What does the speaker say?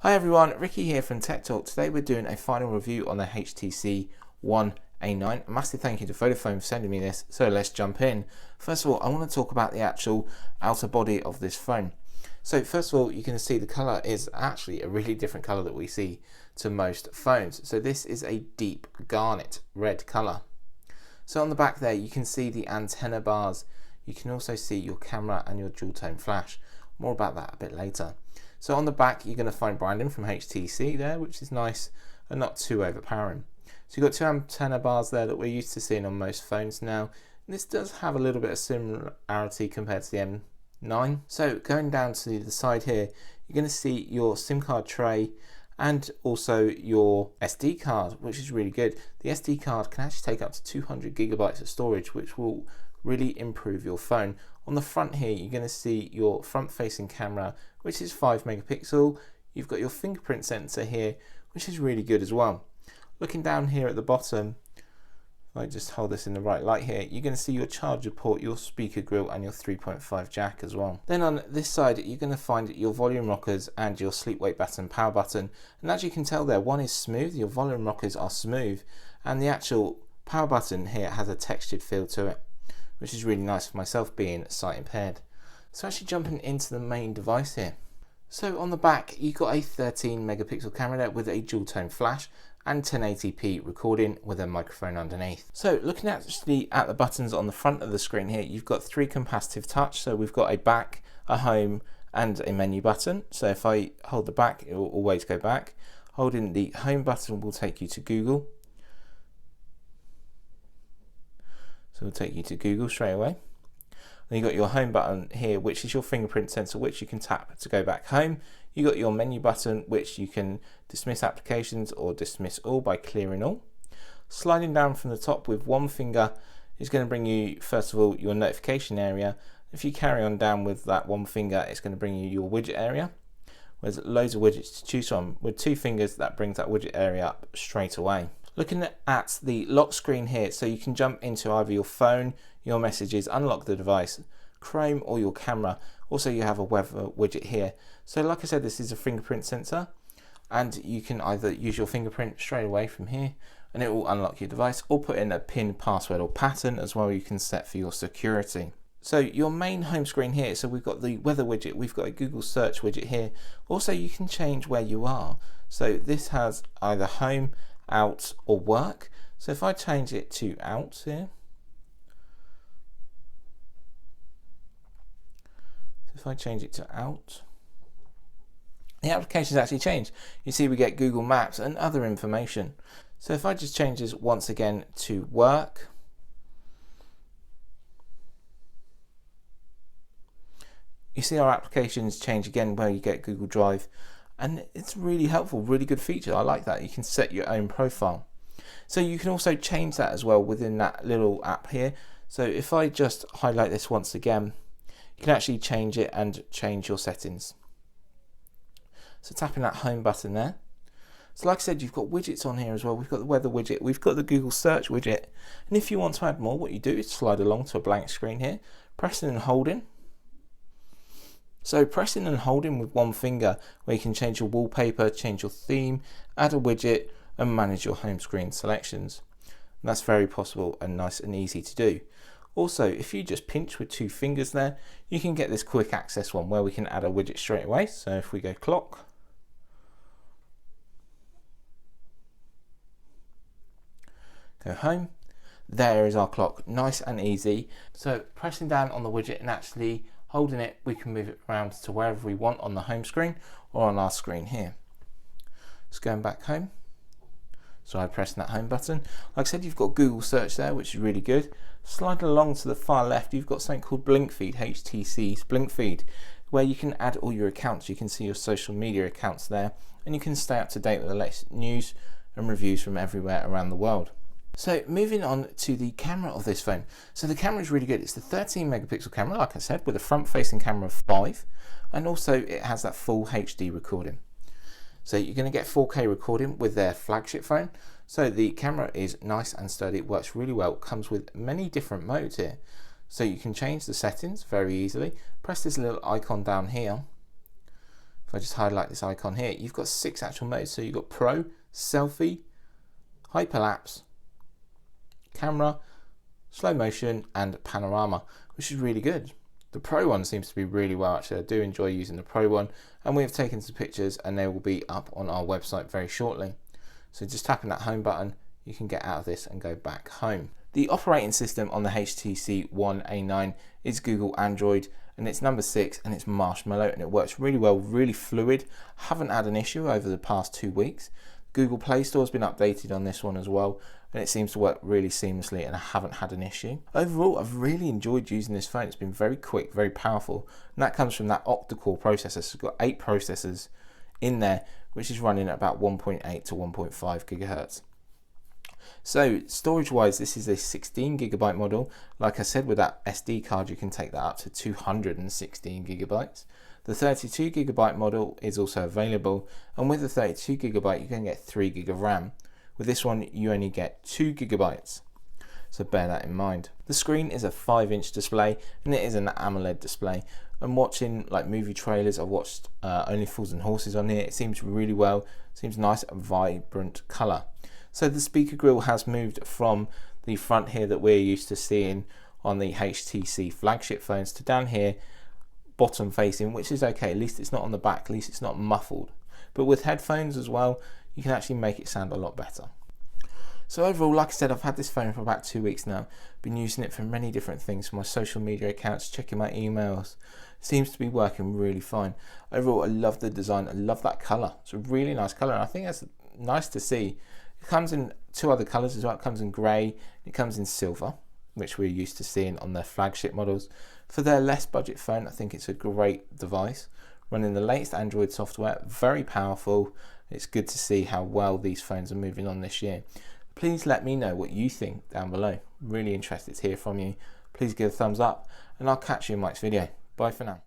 Hi everyone, Ricky here from Tech Talk. Today we're doing a final review on the HTC One A9. A massive thank you to Vodafone for sending me this, so let's jump in. First of all, I want to talk about the actual outer body of this phone. So first of all, you can see the colour is actually a really different colour that we see to most phones. So this is a deep garnet red colour. So on the back there, you can see the antenna bars. You can also see your camera and your dual tone flash. More about that a bit later. So on the back, you're going to find branding from HTC there, which is nice and not too overpowering. So you've got two antenna bars there that we're used to seeing on most phones now. And this does have a little bit of similarity compared to the M9. So going down to the side here, you're going to see your SIM card tray and also your SD card, which is really good. The SD card can actually take up to 200 gigabytes of storage, which will really improve your phone. On the front here, you're going to see your front facing camera, which is 5 megapixel. You've got your fingerprint sensor here, which is really good as well. Looking down here at the bottom, if I just hold this in the right light here, you're going to see your charger port, your speaker grill and your 3.5 jack as well. Then on this side, you're going to find your volume rockers and your sleep wake button, power button. And as you can tell there, one is smooth, your volume rockers are smooth, and the actual power button here has a textured feel to it, which is really nice for myself being sight impaired. So actually jumping into the main device here. So on the back, you've got a 13 megapixel camera there with a dual tone flash and 1080p recording with a microphone underneath. So looking actually at the buttons on the front of the screen here, you've got 3 capacitive touch. So we've got a back, a home and a menu button. So if I hold the back, it will always go back. Holding the home button will take you to Google. So it'll take you to Google straight away. Then you've got your home button here, which is your fingerprint sensor, which you can tap to go back home. You've got your menu button, which you can dismiss applications or dismiss all by clearing all. Sliding down from the top with one finger is going to bring you, first of all, your notification area. If you carry on down with that one finger, it's going to bring you your widget area. There's loads of widgets to choose from. With 2 fingers, that brings that widget area up straight away. Looking at the lock screen here, so you can jump into either your phone, your messages, unlock the device, Chrome or your camera. Also you have a weather widget here. So like I said, this is a fingerprint sensor and you can either use your fingerprint straight away from here and it will unlock your device, or put in a PIN, password or pattern as well you can set for your security. So your main home screen here, so we've got the weather widget, we've got a Google search widget here. Also you can change where you are. So this has either home, out or work. So if I change it to out here, if I change it to out, the application's actually changed. You see we get Google Maps and other information. So if I just change this once again to work, you see our applications change again where you get Google Drive, and it's really helpful, really good feature. I like that. You can set your own profile. So you can also change that as well within that little app here. So if I just highlight this once again, you can actually change it and change your settings. So tapping that home button there. So like I said, you've got widgets on here as well. We've got the weather widget, we've got the Google search widget. And if you want to add more, what you do is slide along to a blank screen here, pressing and holding. So pressing and holding with one finger, where you can change your wallpaper, change your theme, add a widget and manage your home screen selections. And that's very possible and nice and easy to do. Also, if you just pinch with 2 fingers there, you can get this quick access one where we can add a widget straight away. So if we go clock, go home, there is our clock, nice and easy. So pressing down on the widget and actually holding it, we can move it around to wherever we want on the home screen or on our screen here. Just going back home. So I'm pressing that home button. Like I said, you've got Google search there, which is really good. Sliding along to the far left, you've got something called Blink Feed, HTC's Blink Feed, where you can add all your accounts. You can see your social media accounts there, and you can stay up to date with the latest news and reviews from everywhere around the world. So moving on to the camera of this phone. So the camera is really good. It's the 13 megapixel camera, like I said, with a front facing camera of 5, and also it has that full HD recording. So you're going to get 4K recording with their flagship phone. So the camera is nice and sturdy, it works really well, it comes with many different modes here. So you can change the settings very easily. Press this little icon down here. if I just highlight this icon here, you've got 6 actual modes. So you've got Pro, Selfie, Hyperlapse, Camera, Slow Motion, and Panorama, which is really good. The Pro one seems to be really well actually. I do enjoy using the Pro one, and we have taken some pictures and they will be up on our website very shortly. So just tapping that home button, you can get out of this and go back home. The operating system on the HTC One A9 is Google Android, and it's number 6, and it's Marshmallow, and it works really well, really fluid. Haven't had an issue over the past 2 weeks. Google Play Store has been updated on this one as well, and it seems to work really seamlessly, and I haven't had an issue. Overall, I've really enjoyed using this phone. It's been very quick, very powerful, and that comes from that octa-core processor. So it's got 8 processors in there, which is running at about 1.8 to 1.5 gigahertz. So storage wise, this is a 16GB model. Like I said, with that SD card you can take that up to 216GB. The 32GB model is also available, and with the 32GB you can get 3GB of RAM. With this one you only get 2GB, so bear that in mind. The screen is a 5-inch display, and it is an AMOLED display. I'm watching like movie trailers. I've watched Only Fools and Horses on here. It seems really well, seems nice and vibrant colour. So the speaker grille has moved from the front here that we're used to seeing on the HTC flagship phones to down here, bottom facing, which is okay. At least it's not on the back, at least it's not muffled. But with headphones as well, you can actually make it sound a lot better. So overall, like I said, I've had this phone for about 2 weeks now. Been using it for many different things, for my social media accounts, checking my emails. Seems to be working really fine. Overall, I love the design. I love that colour. It's a really nice colour, and I think that's nice to see. It comes in 2 other colours as well. It comes in grey, it comes in silver, which we're used to seeing on their flagship models. For their less budget phone, I think it's a great device. Running the latest Android software, very powerful. It's good to see how well these phones are moving on this year. Please let me know what you think down below. Really interested to hear from you. Please give a thumbs up, and I'll catch you in my next video. Bye for now.